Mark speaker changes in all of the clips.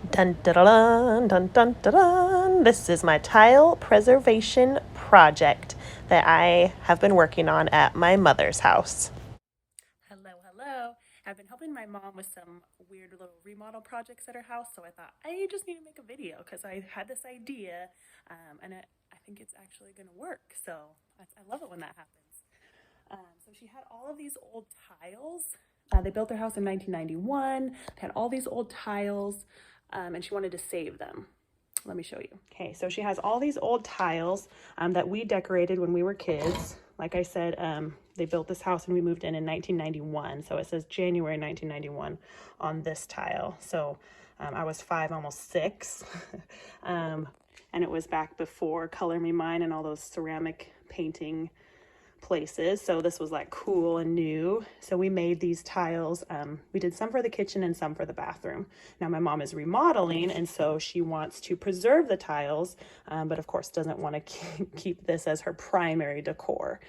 Speaker 1: Dun dun dun dun dun dun dun. This is my tile preservation project that I have been working on at my mother's house. Hello. I've been helping my mom with some weird little remodel projects at her house, so I thought I just need to make a video because I had this idea, I think it's actually going to work. So I love it when that happens. So she had all of these old tiles. They built their house in 1991. They had all these old tiles, and she wanted to save them. Let me show you. Okay, so she has all these old tiles that we decorated when we were kids. Like I said, they built this house and we moved in 1991. So it says January 1991 on this tile. So I was 5, almost 6. And it was back before Color Me Mine and all those ceramic painting places. So this was like cool and new. So we made these tiles. We did some for the kitchen and some for the bathroom. Now my mom is remodeling, and so she wants to preserve the tiles, but of course doesn't want to keep this as her primary decor.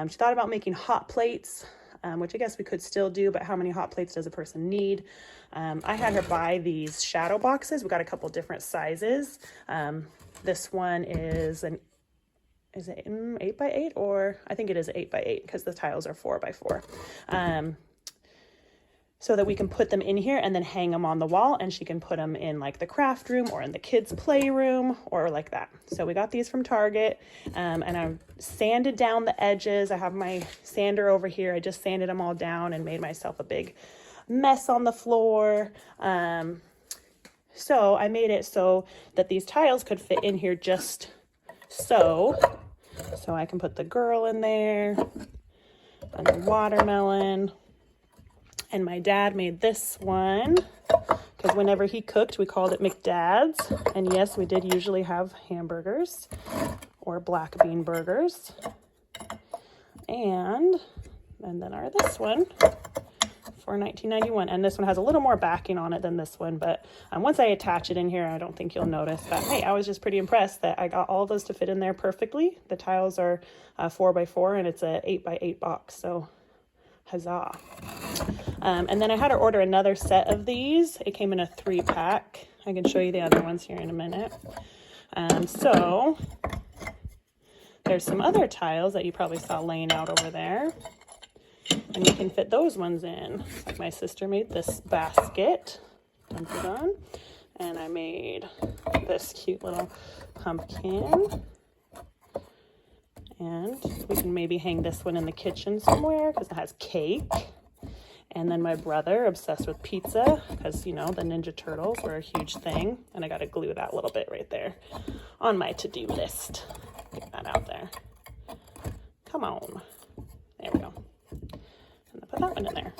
Speaker 1: She thought about making hot plates, which I guess we could still do, but how many hot plates does a person need? I had her buy these shadow boxes. We got a couple different sizes. This one is it 8x8, or I think it is 8x8 because the tiles are 4x4. So that we can put them in here and then hang them on the wall, and she can put them in like the craft room or in the kids' playroom or like that. So we got these from Target, and I've sanded down the edges. I have my sander over here. I just sanded them all down and made myself a big mess on the floor. So I made it so that these tiles could fit in here just so I can put the girl in there and the watermelon. And my dad made this one because whenever he cooked, we called it McDad's. And yes, we did usually have hamburgers or black bean burgers. And then this one for 1991. And this one has a little more backing on it than this one, but once I attach it in here, I don't think you'll notice. But hey, I was just pretty impressed that I got all those to fit in there perfectly. The tiles are 4x4 and it's a 8x8 box, so huzzah. And then I had her order another set of these. It came in a 3-pack. I can show you the other ones here in a minute. So there's some other tiles that you probably saw laying out over there, and you can fit those ones in. Like my sister made this basket, and I made this cute little pumpkin. And we can maybe hang this one in the kitchen somewhere because it has cake. And then my brother, obsessed with pizza, because, you know, the Ninja Turtles were a huge thing. And I got to glue that little bit right there on my to-do list. Get that out there. Come on. There we go. And I put that one in there.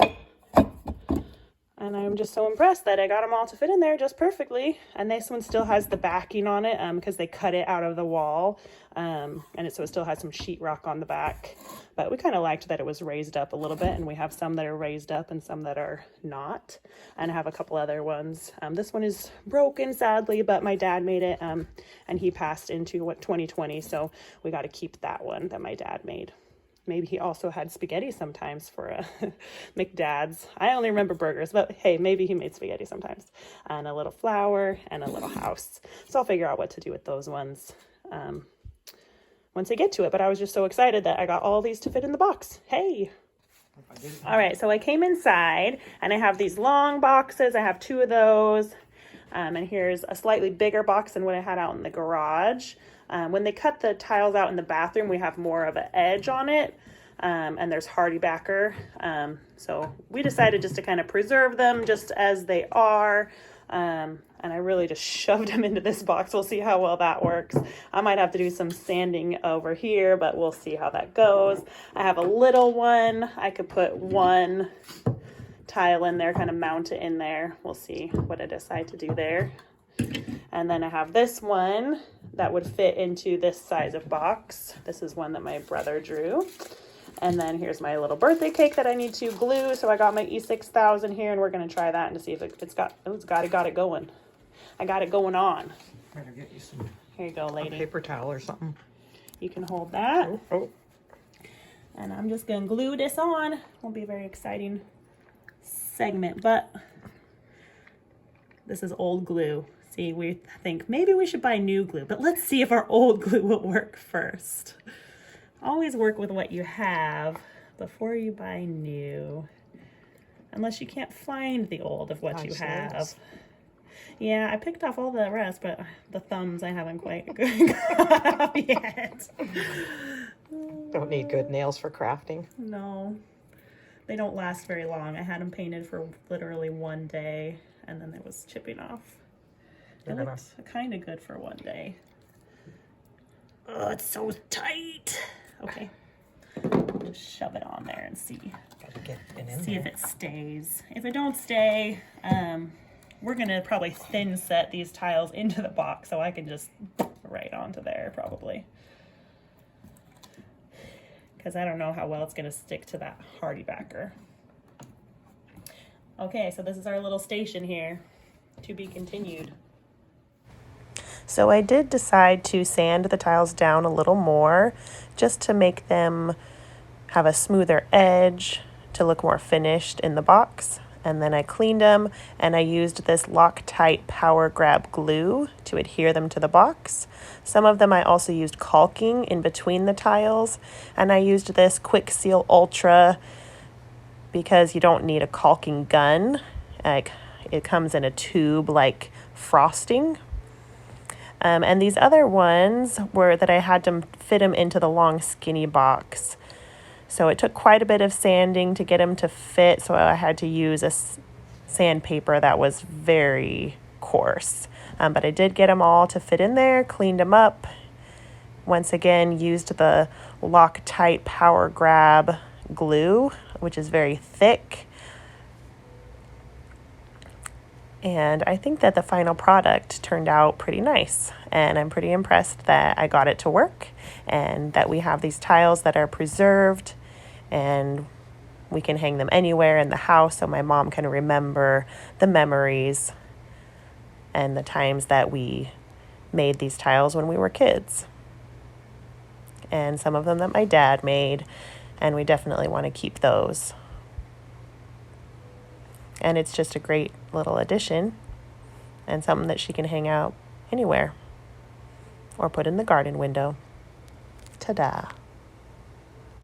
Speaker 1: And I'm just so impressed that I got them all to fit in there just perfectly. And this one still has the backing on it because they cut it out of the wall. So it still has some sheetrock on the back. But we kind of liked that it was raised up a little bit. And we have some that are raised up and some that are not. And I have a couple other ones. This one is broken, sadly, but my dad made it. And he passed into 2020. So we got to keep that one that my dad made. Maybe he also had spaghetti sometimes for McDad's. I only remember burgers, but hey, maybe he made spaghetti sometimes. And a little flower and a little house. So I'll figure out what to do with those ones once I get to it. But I was just so excited that I got all these to fit in the box. Hey! All right, so I came inside and I have these long boxes. I have 2 of those. And here's a slightly bigger box than what I had out in the garage. When they cut the tiles out in the bathroom, we have more of an edge on it. And there's hardy backer. So we decided just to kind of preserve them just as they are. And I really just shoved them into this box. We'll see how well that works. I might have to do some sanding over here, but we'll see how that goes. I have a little one. I could put one tile in there, kind of mount it in there. We'll see what I decide to do there. And then I have this one that would fit into this size of box. This is one that my brother drew. And then here's my little birthday cake that I need to glue. So I got my E6000 here, and we're going to try that and to see if it's got it going. I got it going on.
Speaker 2: Better get you some.
Speaker 1: Here you go, lady.
Speaker 2: A paper towel or something.
Speaker 1: You can hold that.
Speaker 2: Oh.
Speaker 1: And I'm just going to glue this on. Won't be a very exciting segment, but This is old glue. See, we think maybe we should buy new glue, but let's see if our old glue will work first. Always work with what you have before you buy new. Unless you can't find the old of what you have. Yeah, I picked off all the rest, but the thumbs I haven't quite got off yet.
Speaker 2: Don't need good nails for crafting.
Speaker 1: No, they don't last very long. I had them painted for literally one day, and then it was chipping off. It looked kind of good for one day. Oh, it's so tight. Okay, just shove it on there and see.
Speaker 2: Gotta get it in
Speaker 1: See
Speaker 2: there.
Speaker 1: if it stays. If it don't stay, we're gonna probably thin set these tiles into the box so I can just right onto there probably. Because I don't know how well it's gonna stick to that hardy backer. Okay, so this is our little station here. To be continued.
Speaker 3: So I did decide to sand the tiles down a little more just to make them have a smoother edge, to look more finished in the box. And then I cleaned them and I used this Loctite power grab glue to adhere them to the box. Some of them I also used caulking in between the tiles, and I used this Quick Seal Ultra because you don't need a caulking gun. Like, it comes in a tube like frosting. And these other ones were that I had to fit them into the long skinny box. So it took quite a bit of sanding to get them to fit. So I had to use a sandpaper that was very coarse. But I did get them all to fit in there, cleaned them up. Once again, used the Loctite Power Grab glue, which is very thick. And I think that the final product turned out pretty nice. And I'm pretty impressed that I got it to work and that we have these tiles that are preserved and we can hang them anywhere in the house so my mom can remember the memories and the times that we made these tiles when we were kids. And some of them that my dad made, and we definitely want to keep those. And it's just a great little addition and something that she can hang out anywhere or put in the garden window. Ta-da!